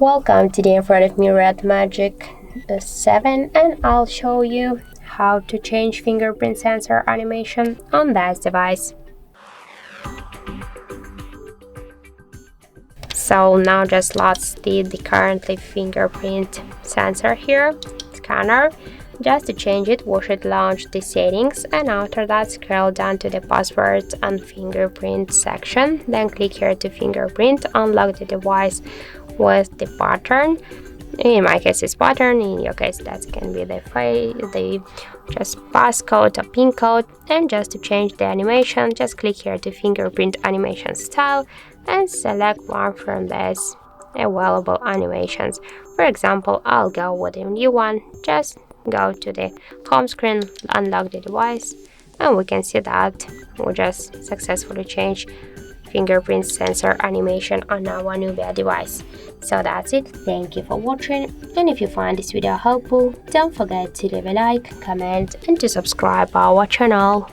Welcome today in front of me Red Magic 7, and I'll show you how to change fingerprint sensor animation on this device. So now just let's see the currently fingerprint sensor here, scanner. Just to change it, we should launch the settings, and after that scroll down to the passwords and fingerprint section. Then click here to fingerprint, unlock the device with the pattern. In my case it's pattern, in your case that can be the just passcode or pin code. And just to change the animation, just click here to fingerprint animation style and select one from these available animations. For example, I'll go with a new one. Just go to the home screen, unlock the device, and we can see that we just successfully changed fingerprint sensor animation on our Nubia device. So that's it. Thank you for watching, and if you find this video helpful, don't forget to leave a like, comment, and to subscribe our channel.